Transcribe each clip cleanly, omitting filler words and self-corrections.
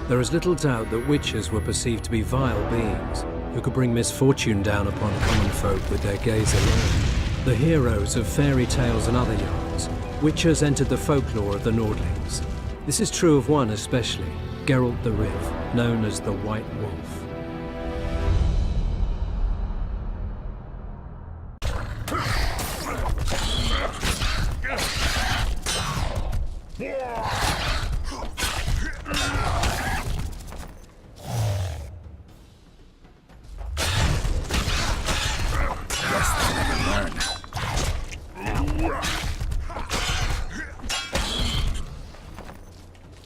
There is little doubt that witches were perceived to be vile beings who could bring misfortune down upon common folk with their gaze alone. The heroes of fairy tales and other yarns, witches entered the folklore of the Nordlings. This is true of one especially, Geralt the Riv, known as the White Wolf.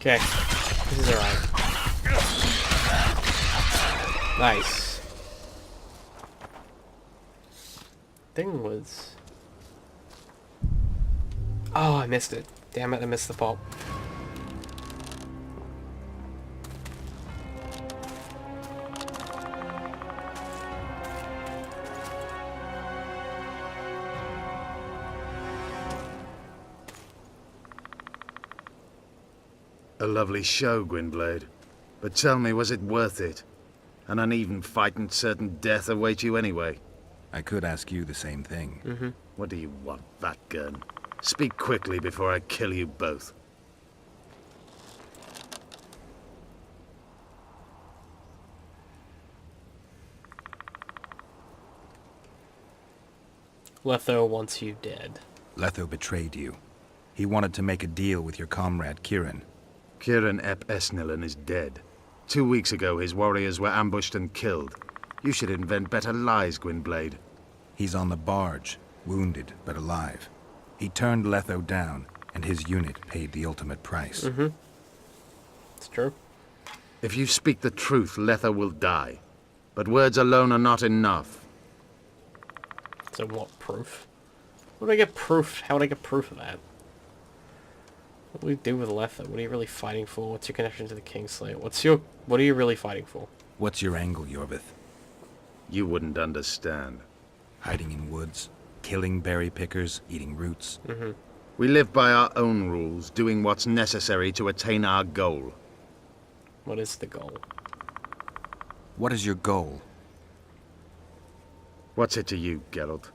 Okay, this is alright. Nice. Thing was... Oh, I missed it. Damn it, I missed the pop. A lovely show, Gwynblade. But tell me, was it worth it? An uneven fight and certain death await you anyway. I could ask you the same thing. What do you want, Vatgern? Speak quickly before I kill you both. Letho wants you dead. Letho betrayed you. He wanted to make a deal with your comrade, Kieran. Kieran Ep Esnillen is dead. 2 weeks ago, his warriors were ambushed and killed. You should invent better lies, Gwynblade. He's on the barge, wounded but alive. He turned Letho down, and his unit paid the ultimate price. It's true. If you speak the truth, Letho will die. But words alone are not enough. So what proof? What do I get proof? How would I get proof of that? What do we do with Letho? What are you really fighting for? What's your connection to the Kingslayer? What are you really fighting for? What's your angle, Iorveth? You wouldn't understand. Hiding in woods, killing berry pickers, eating roots. We live by our own rules, doing what's necessary to attain our goal. What is the goal? What is your goal? What's it to you, Geralt?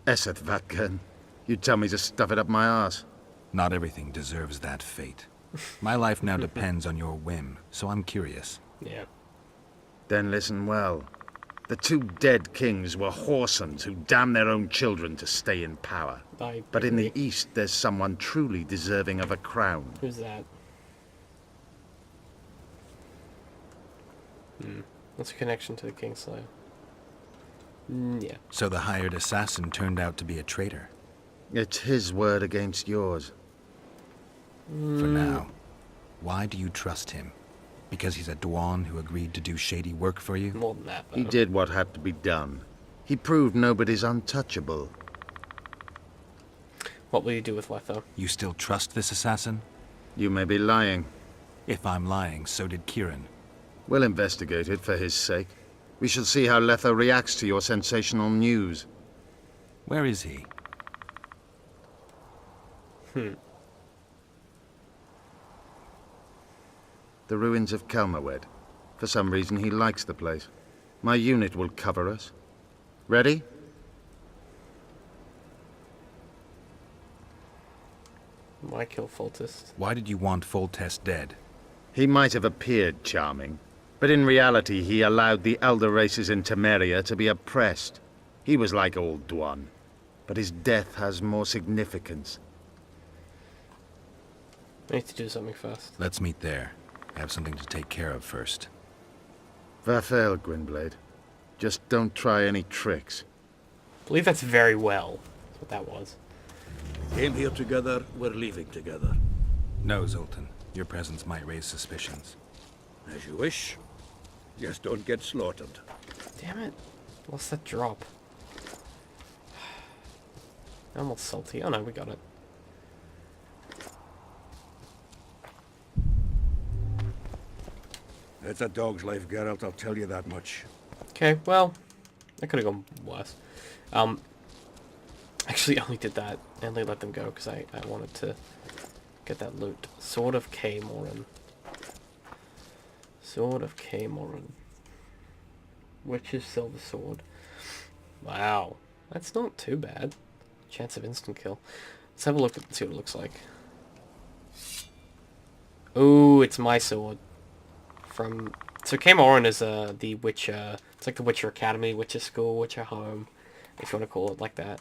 Esset Vatgern. You tell me to stuff it up my arse. Not everything deserves that fate. My life now depends on your whim, so I'm curious. Yeah. Then listen well. The 2 dead kings were whoresons who damned their own children to stay in power. But in the east, there's someone truly deserving of a crown. Who's that? What's your connection to the Kingslayer? Yeah. So the hired assassin turned out to be a traitor. It's his word against yours. For now. Why do you trust him? Because he's a Dwan who agreed to do shady work for you? More than that, though. He did what had to be done. He proved nobody's untouchable. What will you do with Letho? You still trust this assassin? You may be lying. If I'm lying, so did Kieran. We'll investigate it for his sake. We shall see how Letho reacts to your sensational news. Where is he? The ruins of Kelmawed. For some reason, he likes the place. My unit will cover us. Ready? Why kill Foltest? Why did you want Foltest dead? He might have appeared charming, but in reality he allowed the elder races in Temeria to be oppressed. He was like old Dwan, but his death has more significance. I need to do something first. Let's meet there. I have something to take care of first. Vafael, Gwynblade. Just don't try any tricks. I believe that's very well. That's what that was. Came here together, we're leaving together. No, Zoltan. Your presence might raise suspicions. As you wish. Just don't get slaughtered. Damn it. What's that drop? I'm almost salty. Oh no, we got it. It's a dog's life, Geralt, I'll tell you that much. Okay, well, that could have gone worse. Actually, I only did that. I only let them go because I wanted to get that loot. Sword of K. Morin. Sword of Cameron. Witch's Silver Sword. Wow. That's not too bad. Chance of instant kill. Let's have a look and see what it looks like. Ooh, it's my sword. So Cameron is the Witcher. It's like the Witcher Academy, Witcher School, Witcher Home, if you want to call it like that.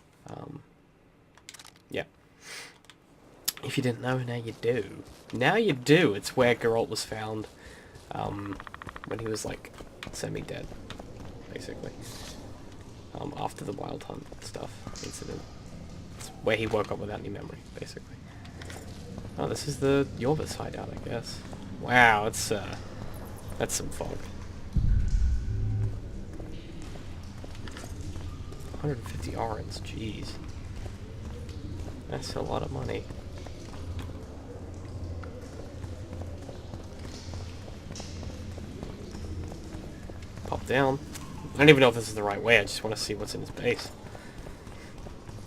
Yeah. If you didn't know, now you do. Now you do. It's where Geralt was found when he was like semi-dead, basically. After the Wild Hunt stuff incident. It's where he woke up without any memory, basically. Oh, this is the Iorveth hideout, I guess. Wow, that's some fog. 150 orens, jeez. That's a lot of money. Pop down. I don't even know if this is the right way, I just want to see what's in his base.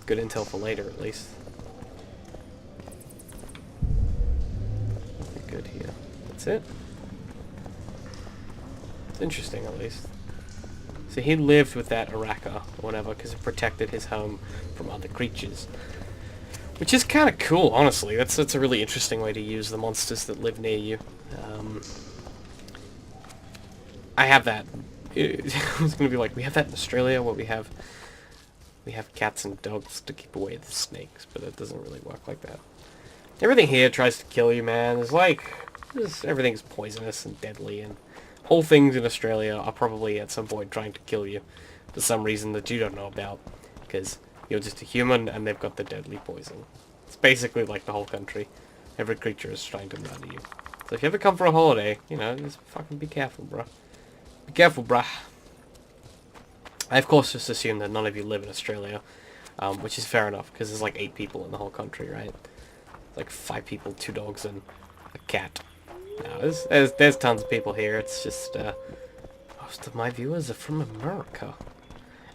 Good intel for later, at least. Nothing good here. That's it. It's interesting, at least. So he lived with that Araka, or whatever, because it protected his home from other creatures. Which is kind of cool, honestly. That's a really interesting way to use the monsters that live near you. I have that. It's going to be like, we have that in Australia, where we have cats and dogs to keep away the snakes, but it doesn't really work like that. Everything here tries to kill you, man. Everything's poisonous and deadly, and whole things in Australia are probably at some point trying to kill you for some reason that you don't know about, because you're just a human and they've got the deadly poison. It's basically like the whole country. Every creature is trying to murder you. So if you ever come for a holiday, you know, just fucking be careful, bruh. Be careful, bruh. I of course just assume that none of you live in Australia, which is fair enough, because there's like 8 people in the whole country, right? Like 5 people, 2 dogs, and a cat. No, there's tons of people here. It's just most of my viewers are from America,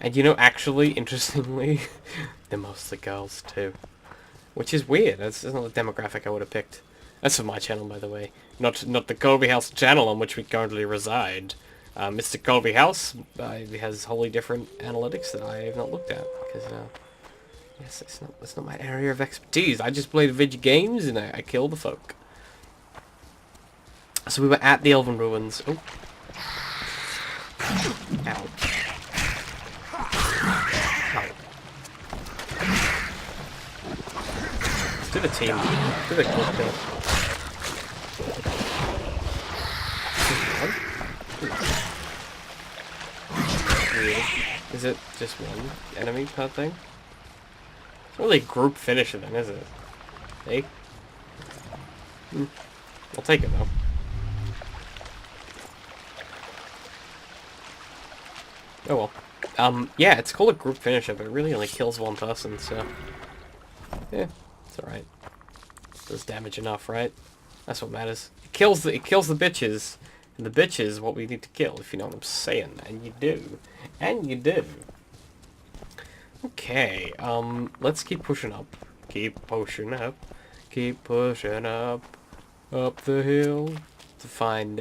and you know, actually, interestingly, they're mostly girls too, which is weird. That's not the demographic I would have picked. That's for my channel, by the way, not the Culveyhouse channel on which we currently reside. Mr. Culveyhouse has wholly different analytics that I have not looked at, because yes, it's not my area of expertise. I just play the video games and I kill the folk. So we were at the Elven Ruins. Oh. Ow. Ow. Let's do the team. Do the group thing. Weird. Is it just one enemy per thing? It's not really a group finisher then, is it? Hey? I'll take it though. Oh well. Yeah, it's called a group finisher, but it really only kills one person, so... yeah, it's alright. Does damage enough, right? That's what matters. It kills the bitches, and the bitch is what we need to kill, if you know what I'm saying. And you do. And you do. Okay, let's keep pushing up. Keep pushing up. Keep pushing up. Up the hill. To find,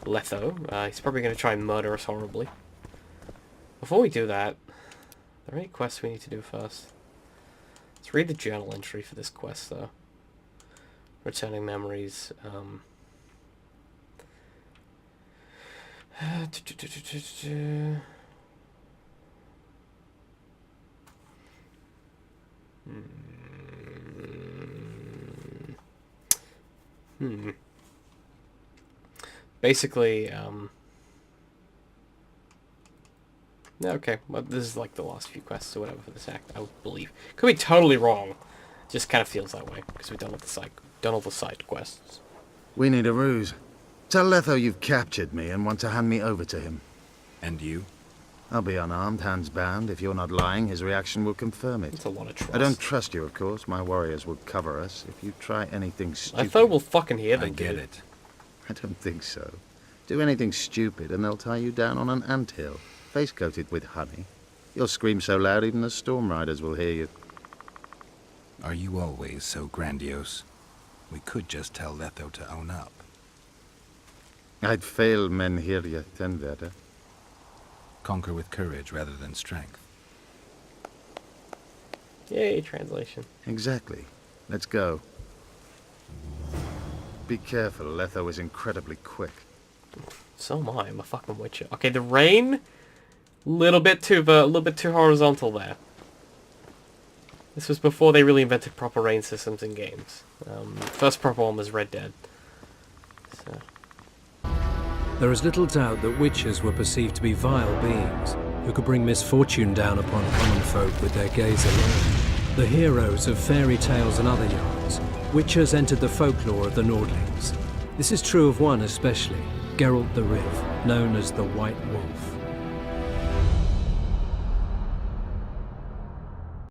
Letho. He's probably going to try and murder us horribly. Before we do that, are there any quests we need to do first? Let's read the journal entry for this quest, though. Returning memories. Basically, okay, well, this is like the last few quests or whatever for this act, I would believe. Could be totally wrong. Just kind of feels that way, because we've done all the side quests. We need a ruse. Tell Letho you've captured me and want to hand me over to him. And you? I'll be unarmed, hands bound. If you're not lying, his reaction will confirm it. It's a lot of trust. I don't trust you, of course. My warriors will cover us. If you try anything stupid... I thought we'll fucking hear them, I get dude. it. I don't think so. Do anything stupid and they'll tie you down on an anthill, face-coated with honey. You'll scream so loud even the storm riders will hear you. Are you always so grandiose? We could just tell Letho to own up. I'd fail men here yet and there. Conquer with courage rather than strength. Yay, translation. Exactly. Let's go. Be careful, Letho is incredibly quick. So am I. I'm a fucking witcher. Okay, the rain, little bit too horizontal there. This was before they really invented proper rain systems in games. First proper one was Red Dead. So. There is little doubt that witches were perceived to be vile beings who could bring misfortune down upon common folk with their gaze alone. The heroes of fairy tales and other yarns, witches entered the folklore of the Nordlings. This is true of one especially, Geralt the Riv, known as the White Wolf.